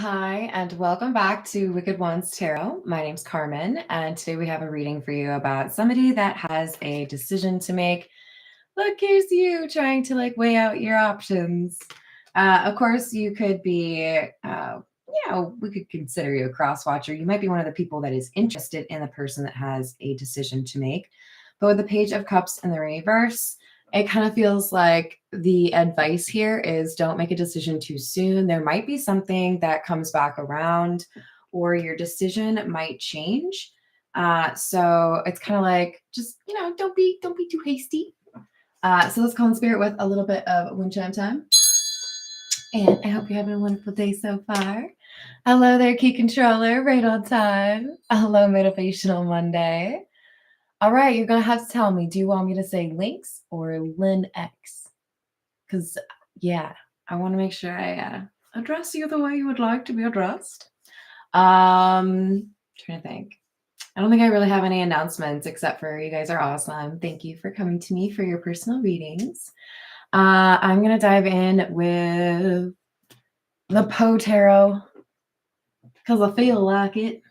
Hi, and welcome back to Wicked Ones Tarot. My name's Carmen, and today we have a reading for you about somebody that has a decision to make. Look, here's you trying to weigh out your options. Of course, you could be, we could consider you a cross watcher. You might be one of the people that is interested in the person that has a decision to make. But with the Page of Cups in the reverse, it kind of feels like the advice here is don't make a decision too soon. There might be something that comes back around, or your decision might change. So it's kind of like just don't be too hasty. So let's call in spirit with a little bit of wind chime time. And I hope you're having a wonderful day so far. Hello there, Key Controller, right on time. Hello, Motivational Monday. All right, you're going to have to tell me, do you want me to say Lynx or Lynn X? Because, yeah, I want to make sure I address you the way you would like to be addressed. Trying to think. I don't think I really have any announcements except for you guys are awesome. Thank you for coming to me for your personal readings. I'm going to dive in with the Poe Tarot because I feel like it.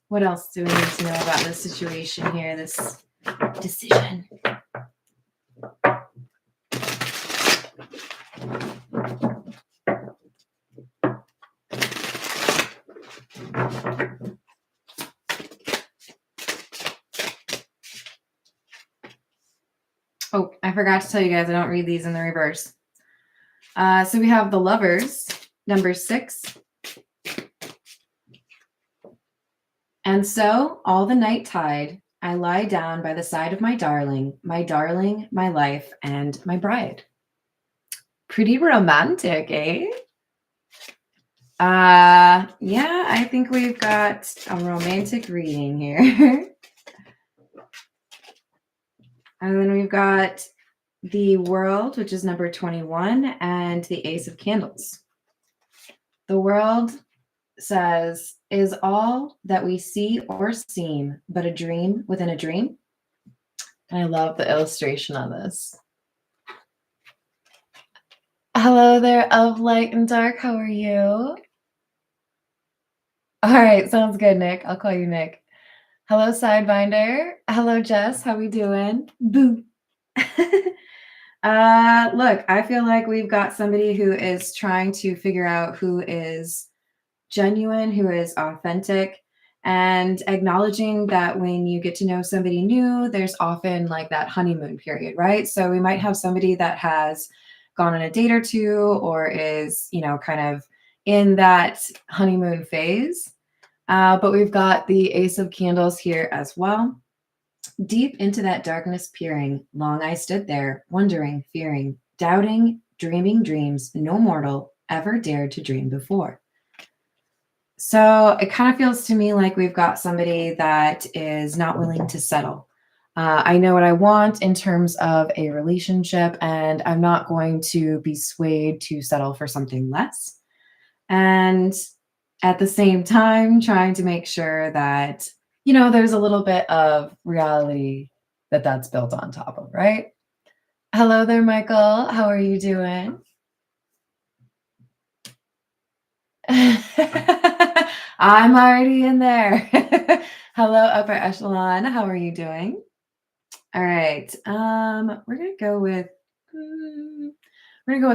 What else do we need to know about this situation here, this decision? Oh, I forgot to tell you guys, I don't read these in the reverse. So we have the Lovers, number 6. And so, all the night tide, I lie down by the side of my darling, my life, and my bride. Pretty romantic, eh? Yeah, I think we've got a romantic reading here. And then we've got the World, which is number 21, and the Ace of Candles. The World says, is all that we see or seem but a dream within a dream? And I love the illustration on this. Hello there, of light and dark. How are you? All right, sounds good, Nick. I'll call you Nick. Hello, Sidebinder. Hello, Jess. How we doing? Boo. Look, I feel like we've got somebody who is trying to figure out who is genuine, who is authentic, and acknowledging that when you get to know somebody new, there's often like that honeymoon period, right? So we might have somebody that has gone on a date or two, or is, kind of in that honeymoon phase. But we've got the Ace of Candles here as well. Deep into that darkness peering, long I stood there, wondering, fearing, doubting, dreaming dreams no mortal ever dared to dream before. So it kind of feels to me like we've got somebody that is not willing to settle. I know what I want in terms of a relationship, and I'm not going to be swayed to settle for something less. And at the same time, trying to make sure that, there's a little bit of reality that's built on top of, right? Hello there, Michael. How are you doing? I'm already in there. Hello, upper echelon. How are you doing? All right. We're gonna go with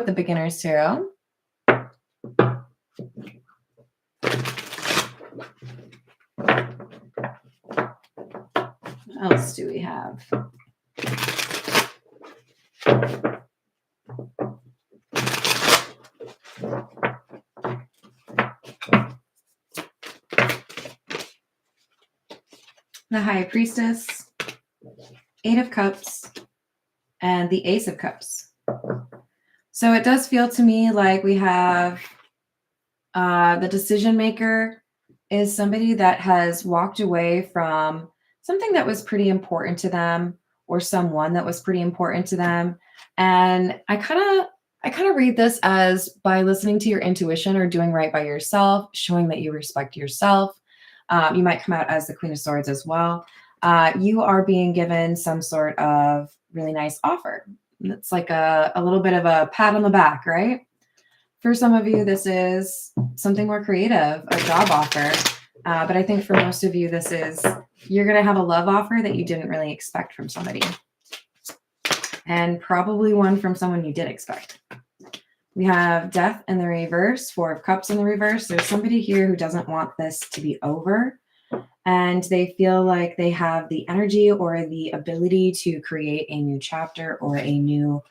the beginner's tarot. What else do we have? The High Priestess, 8 of Cups, and the Ace of Cups. So it does feel to me like we have the decision maker is somebody that has walked away from something that was pretty important to them, or someone that was pretty important to them. And I kind of read this as by listening to your intuition or doing right by yourself, showing that you respect yourself. You might come out as the Queen of Swords as well. You are being given some sort of really nice offer. It's like a little bit of a pat on the back, right? For some of you, this is something more creative, a job offer. But I think for most of you, this is, you're going to have a love offer that you didn't really expect from somebody. And probably one from someone you did expect. We have Death in the reverse, Four of Cups in the reverse. There's somebody here who doesn't want this to be over. And they feel like they have the energy or the ability to create a new chapter or a new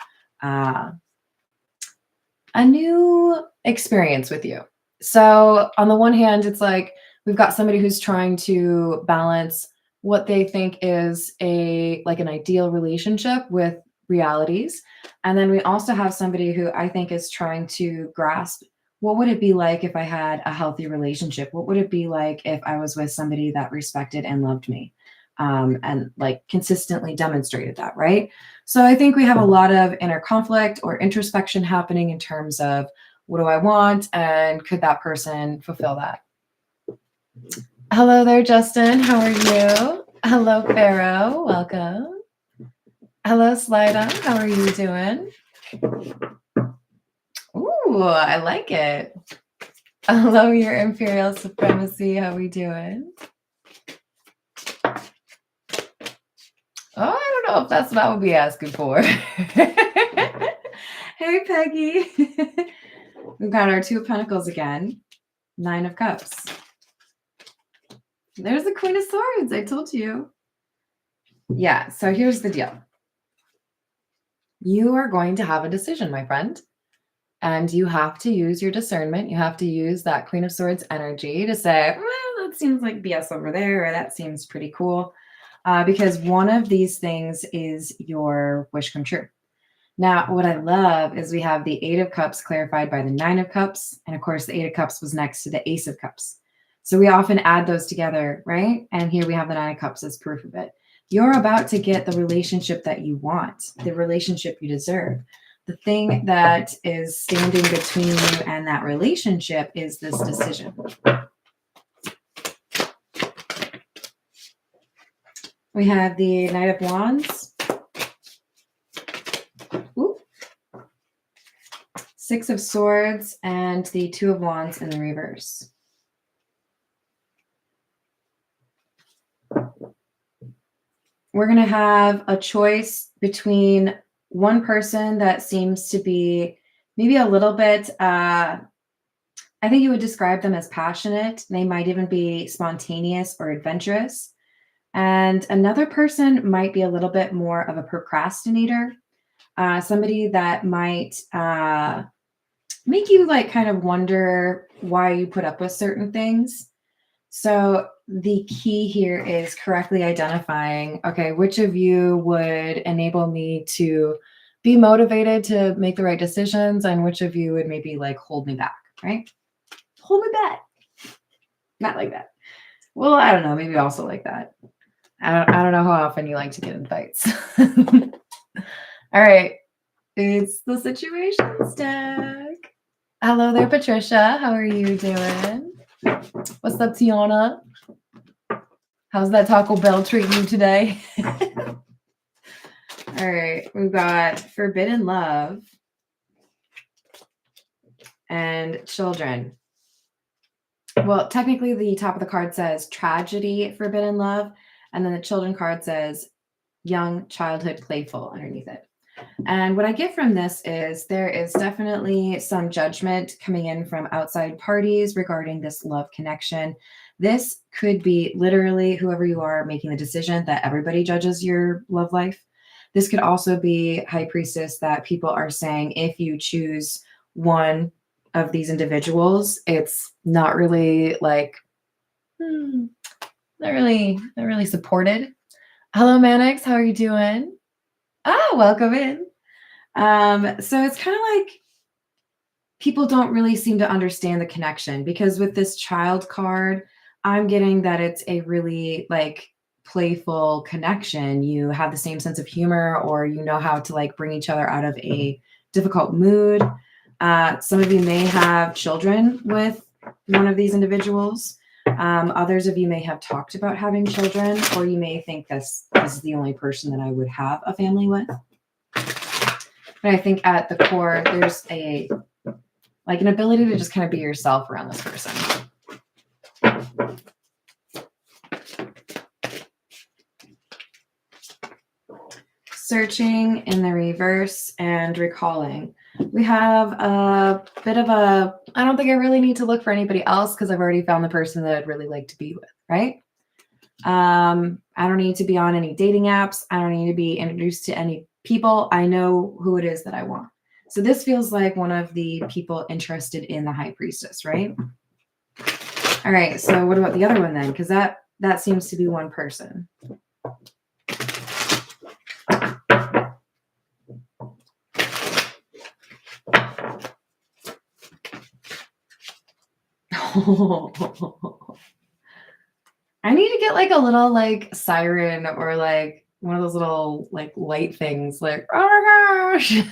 experience with you. So on the one hand, it's like we've got somebody who's trying to balance what they think is an ideal relationship with realities. And then we also have somebody who I think is trying to grasp, what would it be like if I had a healthy relationship? What would it be like if I was with somebody that respected and loved me? And like consistently demonstrated that, right? So I think we have a lot of inner conflict or introspection happening in terms of, what do I want? And could that person fulfill that? Hello there, Justin. How are you? Hello, Pharaoh. Welcome. Hello, Slida. How are you doing? Ooh, I like it. Hello, your Imperial Supremacy. How we doing? Oh, I don't know if that's what I would be asking for. Hey, Peggy. We've got our Two of Pentacles again. Nine of Cups. There's the Queen of Swords. I told you. Yeah, so here's the deal. You are going to have a decision, my friend. And you have to use your discernment. You have to use that Queen of Swords energy to say, well, that seems like BS over there, or that seems pretty cool. Because one of these things is your wish come true. Now, what I love is we have the Eight of Cups clarified by the Nine of Cups. And of course, the Eight of Cups was next to the Ace of Cups. So we often add those together, right? And here we have the Nine of Cups as proof of it. You're about to get the relationship that you want, the relationship you deserve. The thing that is standing between you and that relationship is this decision. We have the Knight of Wands. Ooh. Six of Swords and the Two of Wands in the reverse. We're going to have a choice between one person that seems to be maybe a little bit, I think you would describe them as passionate. They might even be spontaneous or adventurous. And another person might be a little bit more of a procrastinator, somebody that might make you like kind of wonder why you put up with certain things. So the key here is correctly identifying, okay, which of you would enable me to be motivated to make the right decisions, and which of you would maybe like hold me back, right? Hold me back. Not like that. Well, I don't know, maybe also like that. I don't know how often you like to get in fights. All right. It's the situations deck. Hello there, Patricia. How are you doing? What's up, Tiana? How's that Taco Bell treating you today? All right. We've got Forbidden Love and Children. Well, technically the top of the card says Tragedy, Forbidden Love. And then the Children card says Young Childhood Playful underneath it. And what I get from this is there is definitely some judgment coming in from outside parties regarding this love connection. This could be literally whoever you are making the decision that everybody judges your love life. This could also be High Priestess, that people are saying if you choose one of these individuals, it's not really like, not really supported. Hello, Manix. How are you doing? Ah, welcome in. So it's kind of like people don't really seem to understand the connection, because with this Child card, I'm getting that it's a really like playful connection. You have the same sense of humor, or you know how to like bring each other out of a difficult mood. Some of you may have children with one of these individuals. Others of you may have talked about having children, or you may think this is the only person that I would have a family with. But I think at the core, there's a like an ability to just kind of be yourself around this person. Searching in the reverse and recalling. We have a bit of a, I don't think I really need to look for anybody else because I've already found the person that I'd really like to be with, right? I don't need to be on any dating apps. I don't need to be introduced to any people. I know who it is that I want. So this feels like one of the people interested in the High Priestess, right? All right, so what about the other one then? Because that seems to be one person. I need to get like a little like siren or like one of those little like light things like, oh my gosh.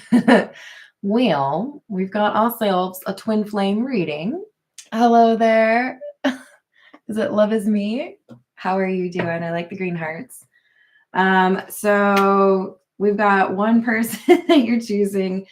Well, we've got ourselves a twin flame reading. Hello there. Is it Love Is Me? How are you doing? I like the green hearts. So we've got one person that you're choosing,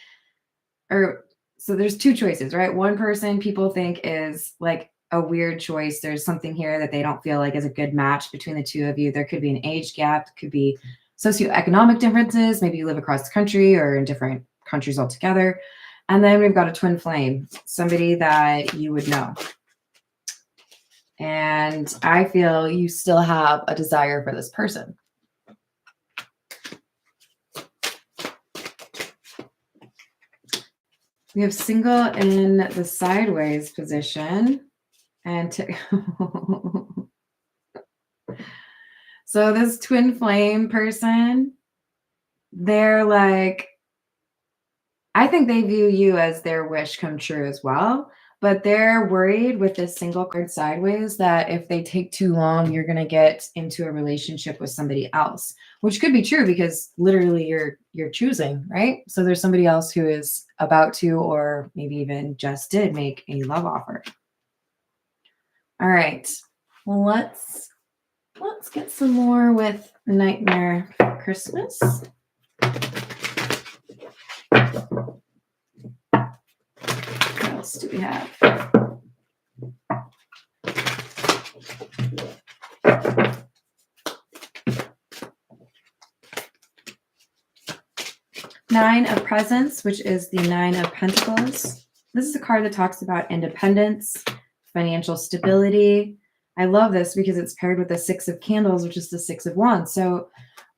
or so there's two choices, right? One person people think is like a weird choice. There's something here that they don't feel like is a good match between the two of you. There could be an age gap, could be socioeconomic differences. Maybe you live across the country or in different countries altogether. And then we've got a twin flame, somebody that you would know. And I feel you still have a desire for this person. We have single in the sideways position. And so this twin flame person, they're like, I think they view you as their wish come true as well. But they're worried with this single card sideways that if they take too long, you're going to get into a relationship with somebody else, which could be true because literally you're choosing, right? So there's somebody else who is about to, or maybe even just did make a love offer. All right, well, let's get some more with Nightmare for Christmas. What else do we have? Nine of Presents, which is the Nine of Pentacles. This is a card that talks about independence, financial stability. I love this because it's paired with the Six of Candles, which is the Six of Wands. So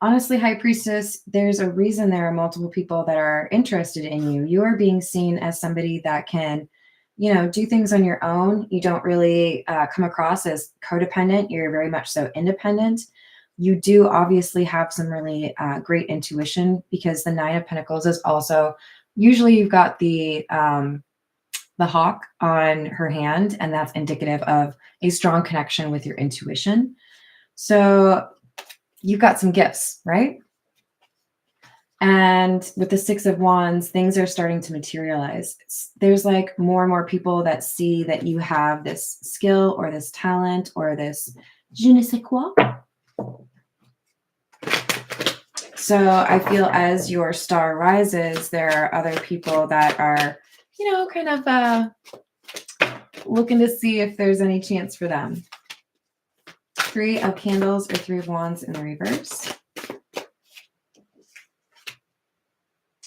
honestly, High Priestess, there's a reason there are multiple people that are interested in you. You are being seen as somebody that can, you know, do things on your own. You don't really come across as codependent. You're very much so independent. You do obviously have some really great intuition because the Nine of Pentacles is also, usually you've got the hawk on her hand, and that's indicative of a strong connection with your intuition. So you've got some gifts, right? And with the Six of Wands, things are starting to materialize. There's like more and more people that see that you have this skill or this talent or this je ne sais quoi. So I feel as your star rises, there are other people that are, you know, kind of looking to see if there's any chance for them. Three of Candles or Three of Wands in the reverse.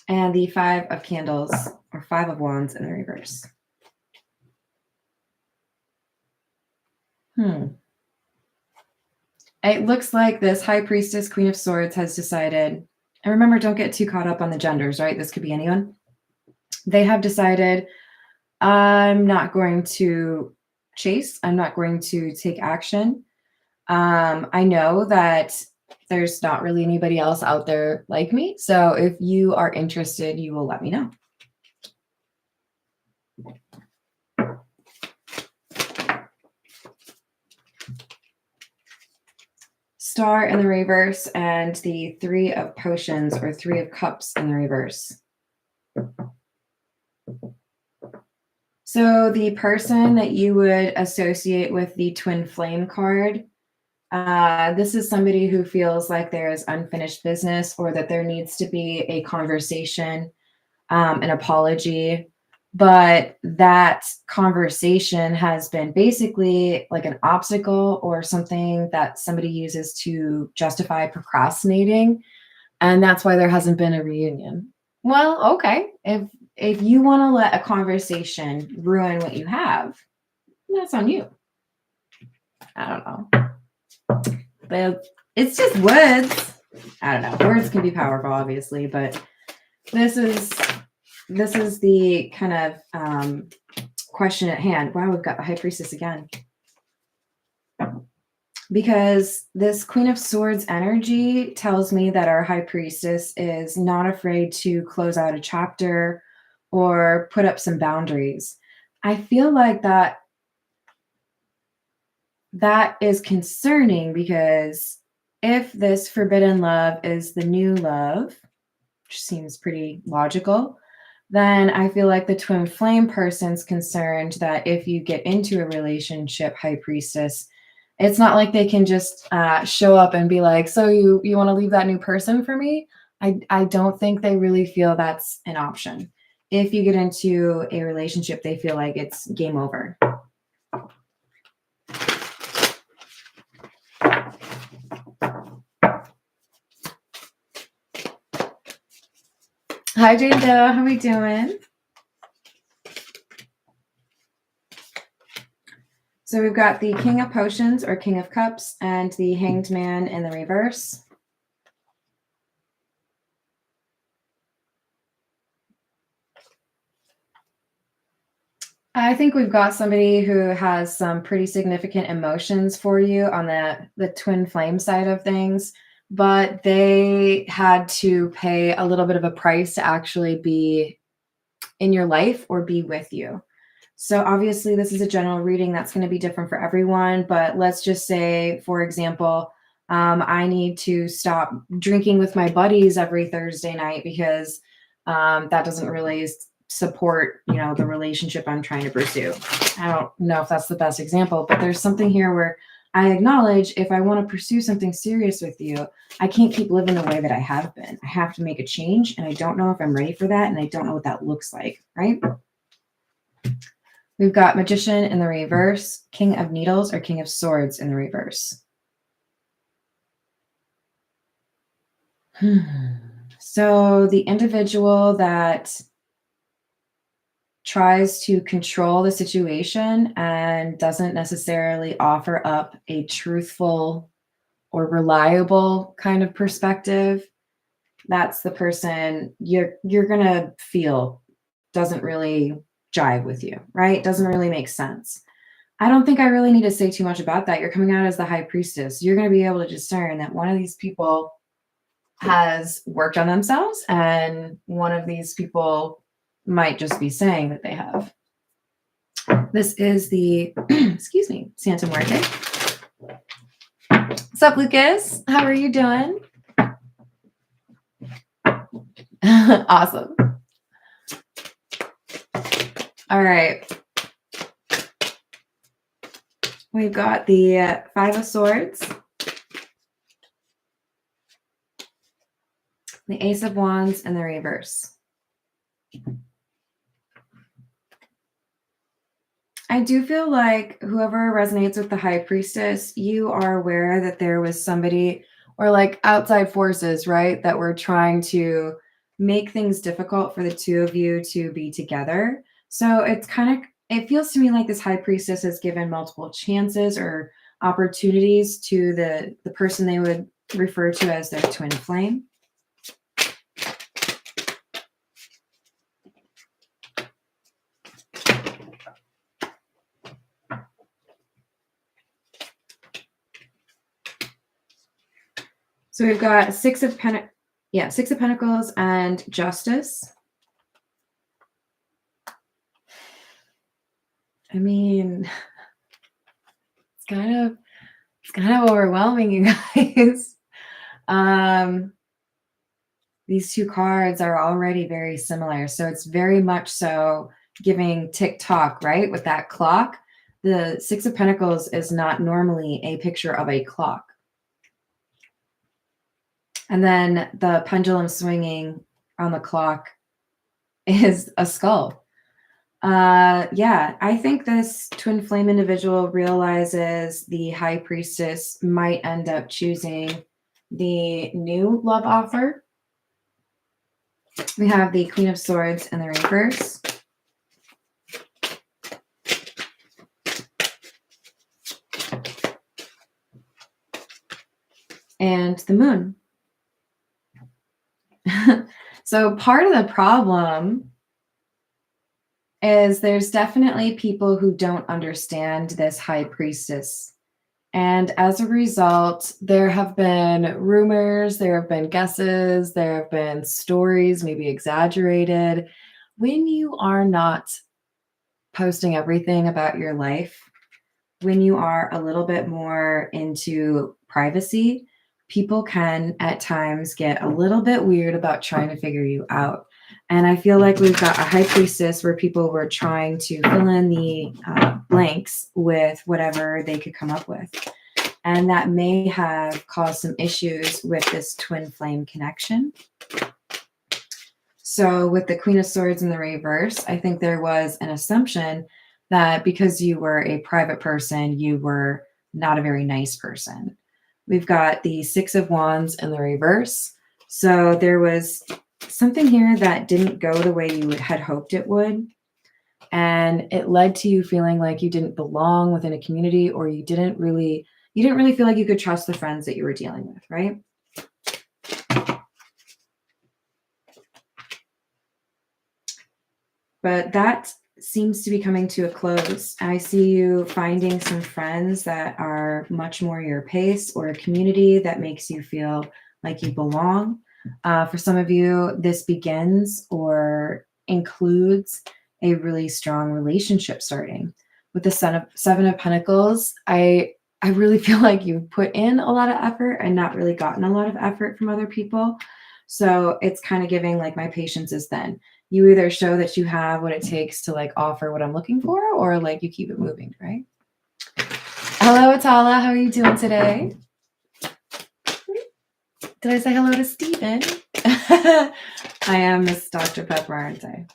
And the Five of Candles or Five of Wands in the reverse. It looks like this High Priestess, Queen of Swords has decided, and remember, don't get too caught up on the genders, right? This could be anyone. They have decided, I'm not going to chase. I'm not going to take action. I know that there's not really anybody else out there like me. So if you are interested, you will let me know. Star in the reverse and the Three of Potions or Three of Cups in the reverse. So the person that you would associate with the Twin Flame card, this is somebody who feels like there is unfinished business or that there needs to be a conversation, an apology, but that conversation has been basically like an obstacle or something that somebody uses to justify procrastinating, and that's why there hasn't been a reunion. Well, okay, if you want to let a conversation ruin what you have, that's on you. I don't know. But it's just words. I don't know. Words can be powerful, obviously, but this is the kind of question at hand. Wow, we've got the High Priestess again. Because this Queen of Swords energy tells me that our High Priestess is not afraid to close out a chapter or put up some boundaries. I feel like that is concerning, because if this forbidden love is the new love, which seems pretty logical, then I feel like the twin flame person's concerned that if you get into a relationship, High Priestess, it's not like they can just show up and be like, so you want to leave that new person for me? I don't think they really feel that's an option. If you get into a relationship, they feel like it's game over. Hi, Jane Doe. How we doing? So we've got the King of Potions or King of Cups and the Hanged Man in the reverse. I think we've got somebody who has some pretty significant emotions for you on the twin flame side of things, but they had to pay a little bit of a price to actually be in your life or be with you. So obviously this is a general reading that's going to be different for everyone, but let's just say, for example, I need to stop drinking with my buddies every Thursday night because that doesn't really support, the relationship I'm trying to pursue. I don't know if that's the best example, but there's something here where I acknowledge if I want to pursue something serious with you, I can't keep living the way that I have been. I have to make a change, and I don't know if I'm ready for that, and I don't know what that looks like, right? We've got Magician in the reverse, King of Needles or King of Swords in the reverse. So the individual that tries to control the situation and doesn't necessarily offer up a truthful or reliable kind of perspective, that's the person you're going to feel doesn't really jive with you, right? Doesn't really make sense. I don't think I really need to say too much about that. You're coming out as the High Priestess. You're going to be able to discern that one of these people has worked on themselves, and one of these people might just be saying that they have. This is the, excuse me, Santa Muerte. What's up, Lucas? How are you doing? Awesome. All right. We've got the Five of Swords, the Ace of Wands, and the reverse. I do feel like whoever resonates with the High Priestess, you are aware that there was somebody or like outside forces, right, that were trying to make things difficult for the two of you to be together. So it feels to me like this High Priestess has given multiple chances or opportunities to the person they would refer to as their twin flame. So we've got Six of Pentacles and Justice. I mean, it's kind of overwhelming, you guys. These two cards are already very similar. So it's very much so giving tick-tock, right? With that clock. The Six of Pentacles is not normally a picture of a clock. And then the pendulum swinging on the clock is a skull. Yeah, I think this twin flame individual realizes the high priestess might end up choosing the new love offer. We have the Queen of Swords in the reverse. And the moon. So part of the problem is there's definitely people who don't understand this high priestess. And as a result, there have been rumors, there have been guesses, there have been stories, maybe exaggerated. When you are not posting everything about your life, when you are a little bit more into privacy, people can at times get a little bit weird about trying to figure you out. And I feel like we've got a high priestess where people were trying to fill in the blanks with whatever they could come up with. And that may have caused some issues with this twin flame connection. So with the Queen of Swords in the reverse, I think there was an assumption that because you were a private person, you were not a very nice person. We've got the Six of Wands in the reverse. So there was something here that didn't go the way you had hoped it would. And it led to you feeling like you didn't belong within a community, or you didn't really feel like you could trust the friends that you were dealing with, right? But that seems to be coming to a close. I see you finding some friends that are much more your pace, or a community that makes you feel like you belong. For some of you, this begins or includes a really strong relationship starting. With the Seven of Pentacles, I really feel like you've put in a lot of effort and not really gotten a lot of effort from other people. So it's kind of giving like my patience is then. You either show that you have what it takes to like offer what I'm looking for, or like you keep it moving, right? Hello, Atala. How are you doing today? Did I say hello to Steven? I am Miss Dr. Pepper, aren't I?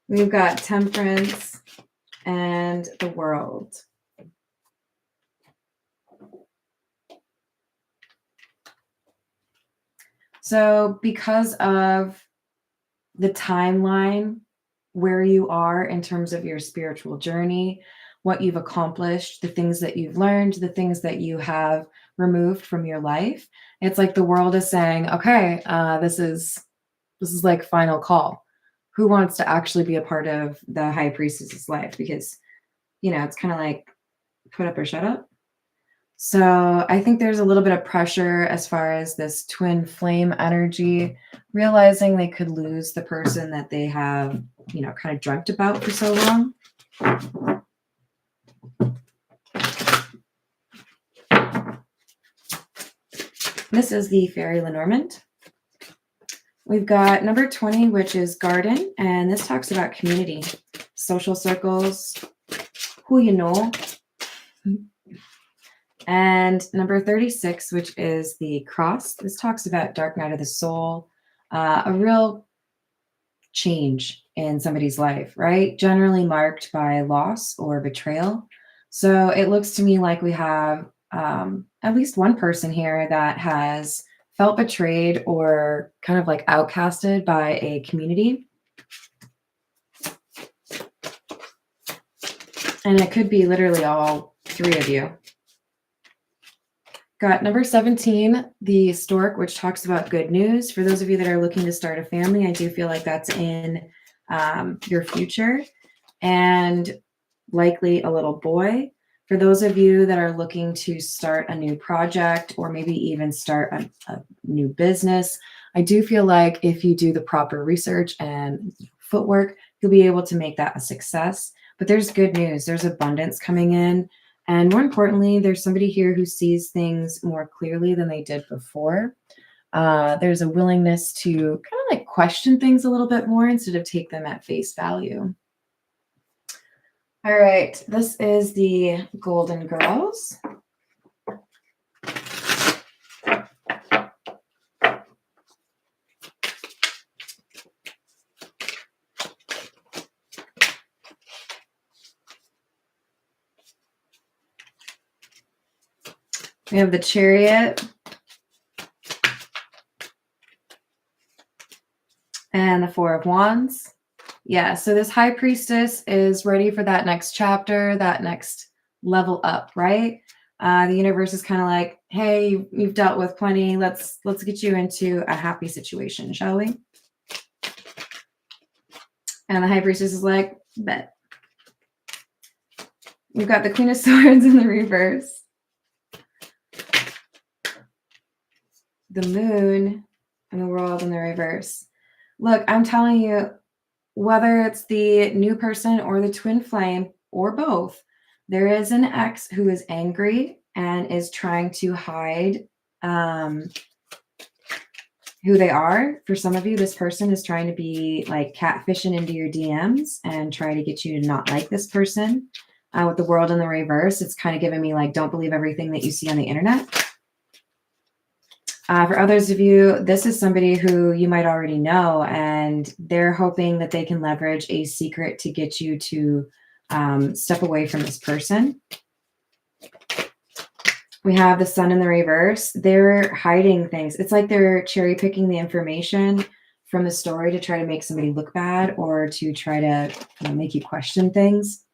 We've got Temperance and the World. So because of the timeline where you are in terms of your spiritual journey, what you've accomplished, the things that you've learned, the things that you have removed from your life, it's like the world is saying, okay, this is like final call. Who wants to actually be a part of the high priestess's life? Because, it's kind of like put up or shut up. So I think there's a little bit of pressure as far as this twin flame energy, realizing they could lose the person that they have, kind of dreamt about for so long. This is the Fairy Lenormand. We've got number 20, which is Garden, and this talks about community, social circles, who you know. And number 36, which is the Cross. This talks about dark night of the soul, a real change in somebody's life, right? Generally marked by loss or betrayal. So it looks to me like we have at least one person here that has felt betrayed or kind of like outcasted by a community. And it could be literally all three of you. Got number 17, the Stork, which talks about good news. For those of you that are looking to start a family, I do feel like that's in your future, and likely a little boy. For those of you that are looking to start a new project, or maybe even start a new business, I do feel like if you do the proper research and footwork, you'll be able to make that a success. But there's good news. There's abundance coming in. And more importantly, there's somebody here who sees things more clearly than they did before. There's a willingness to kind of like question things a little bit more instead of take them at face value. All right, this is the Golden Girls. We have the Chariot. And the Four of Wands. Yeah, so this High Priestess is ready for that next chapter, that next level up, right? The universe is kind of like, hey, you've dealt with plenty. Let's get you into a happy situation, shall we? And the High Priestess is like, bet. We've got the Queen of Swords in the reverse. The Moon and the World in the reverse. Look, I'm telling you, whether it's the new person or the twin flame or both, there is an ex who is angry and is trying to hide who they are. For some of you, this person is trying to be like catfishing into your DMs and try to get you to not like this person. With the World in the reverse, it's kind of giving me like, don't believe everything that you see on the internet. For others of you, this is somebody who you might already know, and they're hoping that they can leverage a secret to get you to step away from this person. We have the Sun in the reverse. They're hiding things. It's like they're cherry picking the information from the story to try to make somebody look bad or to try to make you question things.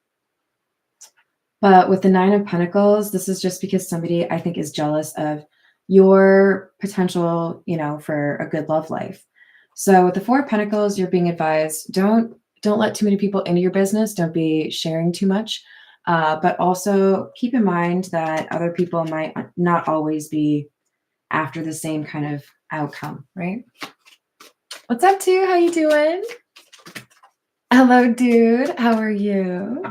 But with the Nine of Pentacles, this is just because somebody, I think, is jealous of your potential, for a good love life. So with the Four of Pentacles, you're being advised, don't let too many people into your business. Don't be sharing too much. But also keep in mind that other people might not always be after the same kind of outcome, right? What's up, too? How you doing? Hello, dude. How are you?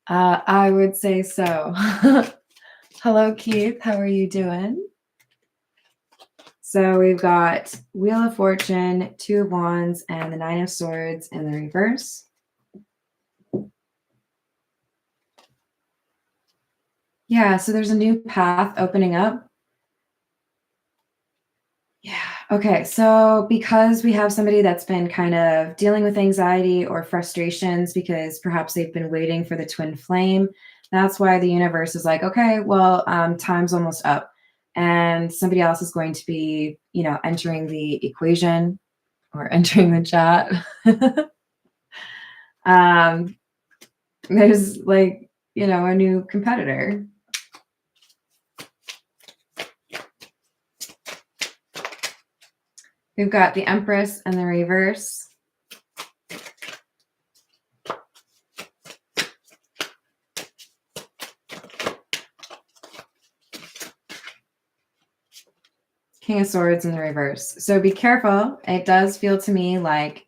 I would say so. Hello, Keith. How are you doing? So we've got Wheel of Fortune, Two of Wands, and the Nine of Swords in the reverse. Yeah, so there's a new path opening up. Yeah. Okay. So because we have somebody that's been kind of dealing with anxiety or frustrations because perhaps they've been waiting for the twin flame, that's why the universe is like, okay, well, time's almost up. And somebody else is going to be, entering the equation or entering the chat. There's like, a new competitor. We've got the Empress and the reverse. King of Swords in the reverse. So be careful. It does feel to me like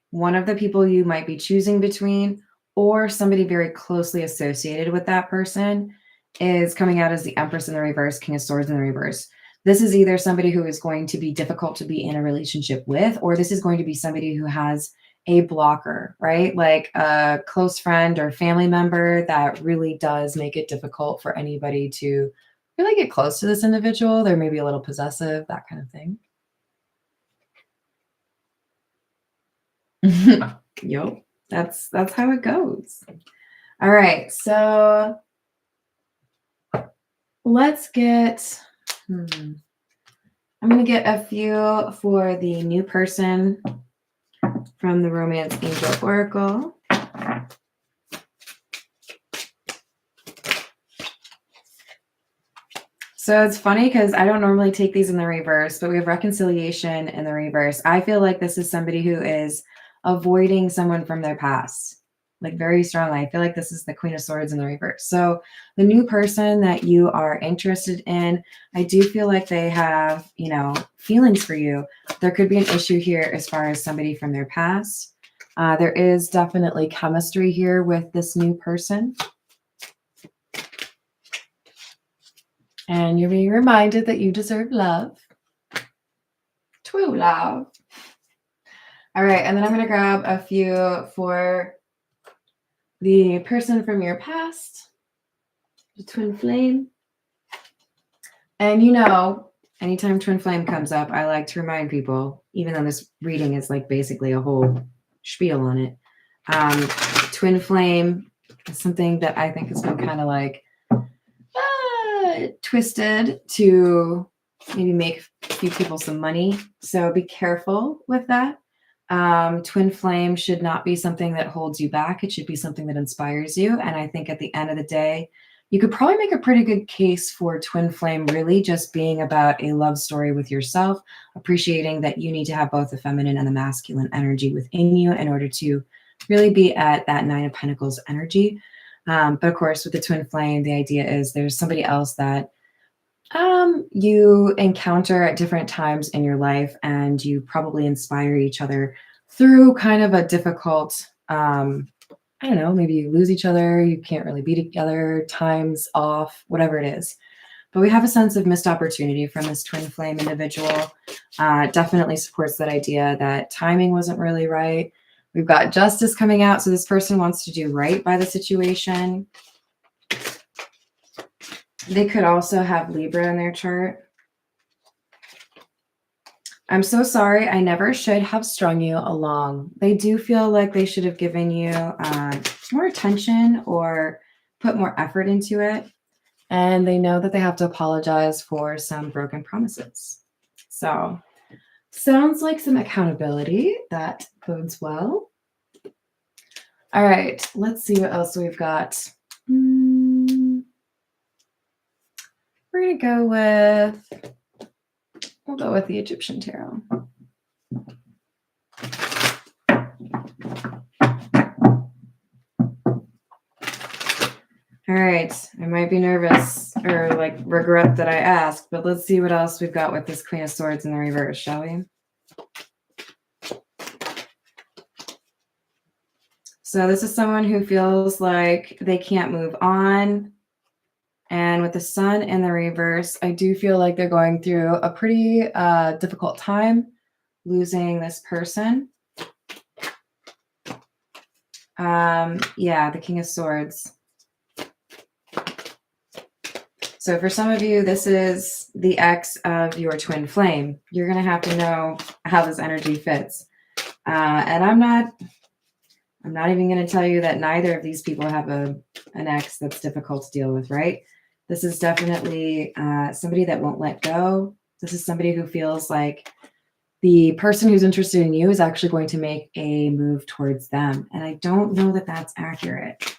one of the people you might be choosing between or somebody very closely associated with that person is coming out as the Empress in the reverse, King of Swords in the reverse. This is either somebody who is going to be difficult to be in a relationship with, or this is going to be somebody who has a blocker, right? Like a close friend or family member that really does make it difficult for anybody to really get close to this individual. They're maybe a little possessive, that kind of thing. Yep, that's how it goes. All right, so let's get, I'm going to get a few for the new person from the Romance Angel Oracle. So it's funny because I don't normally take these in the reverse, but we have reconciliation in the reverse. I feel like this is somebody who is avoiding someone from their past, like very strongly. I feel like this is the Queen of Swords in the reverse. So the new person that you are interested in, I do feel like they have, feelings for you. There could be an issue here as far as somebody from their past. There is definitely chemistry here with this new person. And you're being reminded that you deserve love. True love. All right, and then I'm going to grab a few for the person from your past, the twin flame. And anytime twin flame comes up, I like to remind people, even though this reading is like basically a whole spiel on it, twin flame is something that I think has been kind of like, twisted to maybe make a few people some money. So be careful with that. Twin flame should not be something that holds you back. It should be something that inspires you. And I think at the end of the day, you could probably make a pretty good case for twin flame really just being about a love story with yourself, appreciating that you need to have both the feminine and the masculine energy within you in order to really be at that Nine of Pentacles energy. But of course, with the twin flame, the idea is there's somebody else that you encounter at different times in your life, and you probably inspire each other through kind of a difficult, I don't know, maybe you lose each other, you can't really be together, times off, whatever it is. But we have a sense of missed opportunity from this twin flame individual. Definitely supports that idea that timing wasn't really right. We've got justice coming out. So this person wants to do right by the situation. They could also have Libra in their chart. I'm so sorry. I never should have strung you along. They do feel like they should have given you more attention or put more effort into it. And they know that they have to apologize for some broken promises. So sounds like some accountability. That bodes well. All right, let's see what else we've got. We're going to go with, we'll go with the Egyptian tarot. All right, I might be nervous or like regret that I asked, but let's see what else we've got with this Queen of Swords in the reverse, shall we? So this is someone who feels like they can't move on. And with the Sun in the reverse, I do feel like they're going through a pretty difficult time losing this person. Yeah, the King of Swords. So for some of you, this is the ex of your twin flame. You're going to have to know how this energy fits. And I'm not even going to tell you that neither of these people have an ex that's difficult to deal with, right? This is definitely somebody that won't let go. This is somebody who feels like the person who's interested in you is actually going to make a move towards them. And I don't know that that's accurate.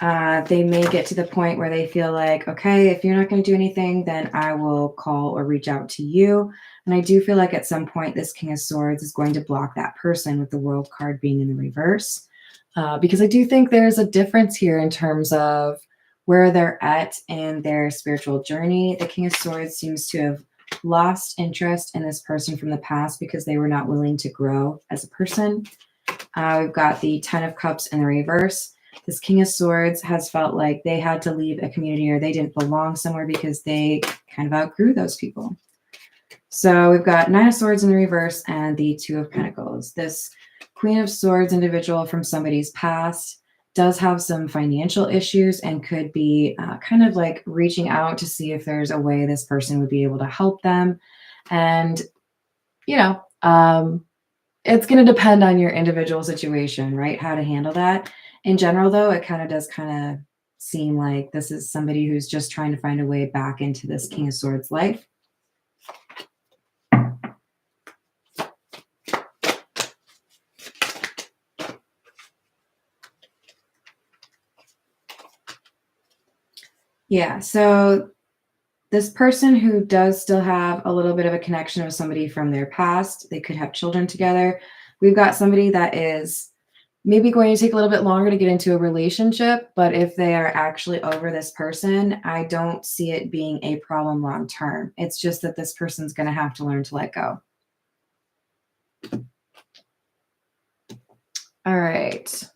They may get to the point where they feel like, okay, if you're not going to do anything, then I will call or reach out to you. And I do feel like at some point, this King of Swords is going to block that person with the World card being in the reverse. Because I do think there's a difference here in terms of where they're at in their spiritual journey. The King of Swords seems to have lost interest in this person from the past because they were not willing to grow as a person. We've got the Ten of Cups in the reverse. This King of Swords has felt like they had to leave a community or they didn't belong somewhere because they kind of outgrew those people. So we've got Nine of Swords in the reverse and the Two of Pentacles. This Queen of Swords individual from somebody's past does have some financial issues and could be kind of like reaching out to see if there's a way this person would be able to help them. And, you know, it's going to depend on your individual situation, right? How to handle that. In general, though, it kind of does kind of seem like this is somebody who's just trying to find a way back into this King of Swords life. Yeah, so this person who does still have a little bit of a connection with somebody from their past, they could have children together. We've got somebody that is maybe going to take a little bit longer to get into a relationship, but if they are actually over this person, I don't see it being a problem long term. It's just that this person's going to have to learn to let go. All right.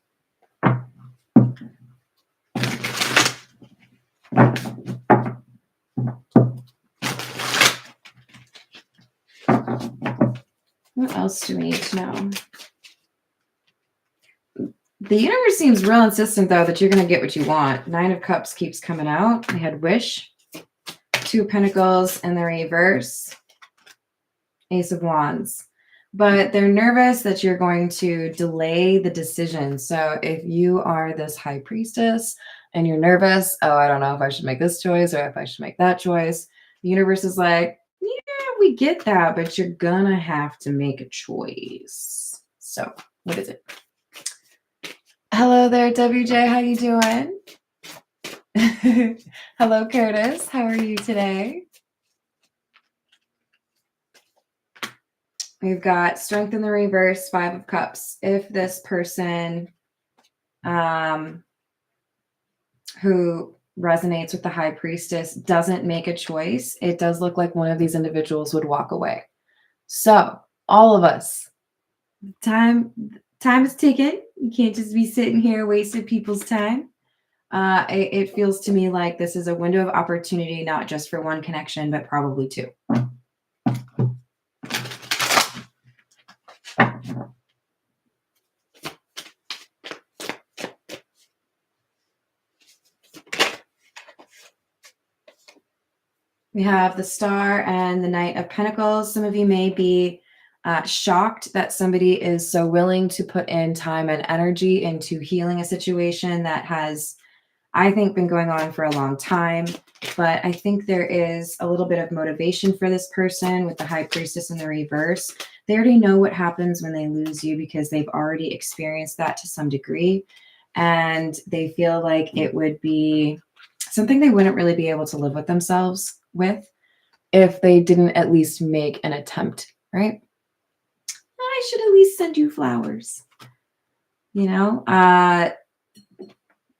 What else do we need to know? The universe seems real insistent, though, that you're going to get what you want. Nine of Cups keeps coming out. We had Wish. Two of Pentacles in the reverse. Ace of Wands. but they're nervous that you're going to delay the decision. So if you are this high priestess and you're nervous, oh, I don't know if I should make this choice or if I should make that choice. The universe is like, yeah, we get that, but you're gonna have to make a choice. So what is it? Hello there, WJ. How you doing? Hello, Curtis. How are you today? We've got Strength in the reverse, 5 of Cups. If this person who resonates with the High Priestess doesn't make a choice, it does look like one of these individuals would walk away. So all of us, time is ticking. You can't just be sitting here wasting people's time. It feels to me like this is a window of opportunity, not just for one connection, but probably two. We have the Star and the Knight of Pentacles. Some of you may be shocked that somebody is so willing to put in time and energy into healing a situation that has, I think, been going on for a long time. But I think there is a little bit of motivation for this person with the High Priestess in the reverse. They already know what happens when they lose you because they've already experienced that to some degree. And they feel like it would be something they wouldn't really be able to live with themselves with if they didn't at least make an attempt, right? I should at least send you flowers. You know,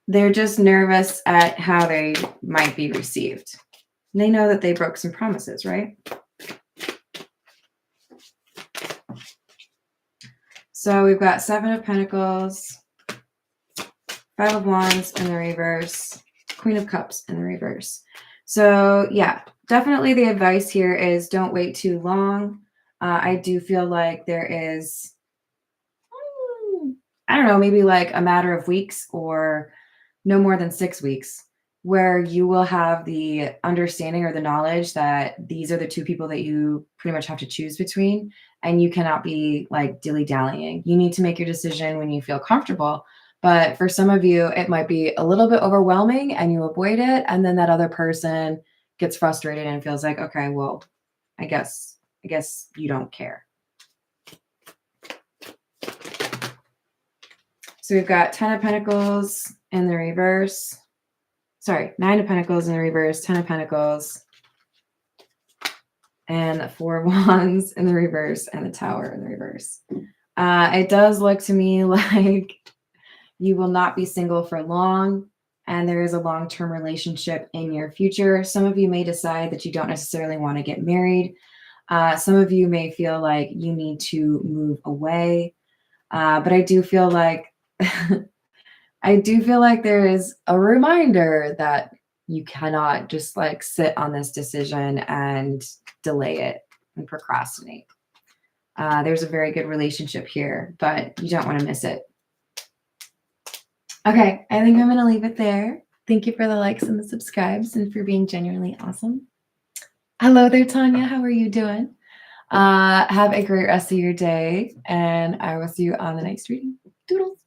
they're just nervous at how they might be received. They know that they broke some promises, right? So we've got 7 of Pentacles, 5 of Wands in the reverse, Queen of Cups in the reverse. So yeah, definitely the advice here is don't wait too long. I do feel like there is, I don't know, maybe like a matter of weeks or no more than 6 weeks where you will have the understanding or the knowledge that these are the two people that you pretty much have to choose between, and you cannot be like dilly-dallying. You need to make your decision when you feel comfortable. But for some of you, it might be a little bit overwhelming and you avoid it. And then that other person gets frustrated and feels like, okay, well, I guess you don't care. So we've got 10 of Pentacles in the reverse. Sorry, 9 of Pentacles in the reverse, 10 of Pentacles, and 4 of Wands in the reverse, and the Tower in the reverse. It does look to me like you will not be single for long, and there is a long-term relationship in your future. Some of you may decide that you don't necessarily want to get married. Some of you may feel like you need to move away. But I do feel like there is a reminder that you cannot just like sit on this decision and delay it and procrastinate. There's a very good relationship here, but you don't want to miss it. Okay, I think I'm going to leave it there. Thank you for the likes and the subscribes and for being genuinely awesome. Hello there, Tanya. How are you doing? Have a great rest of your day, and I will see you on the next reading. Doodles.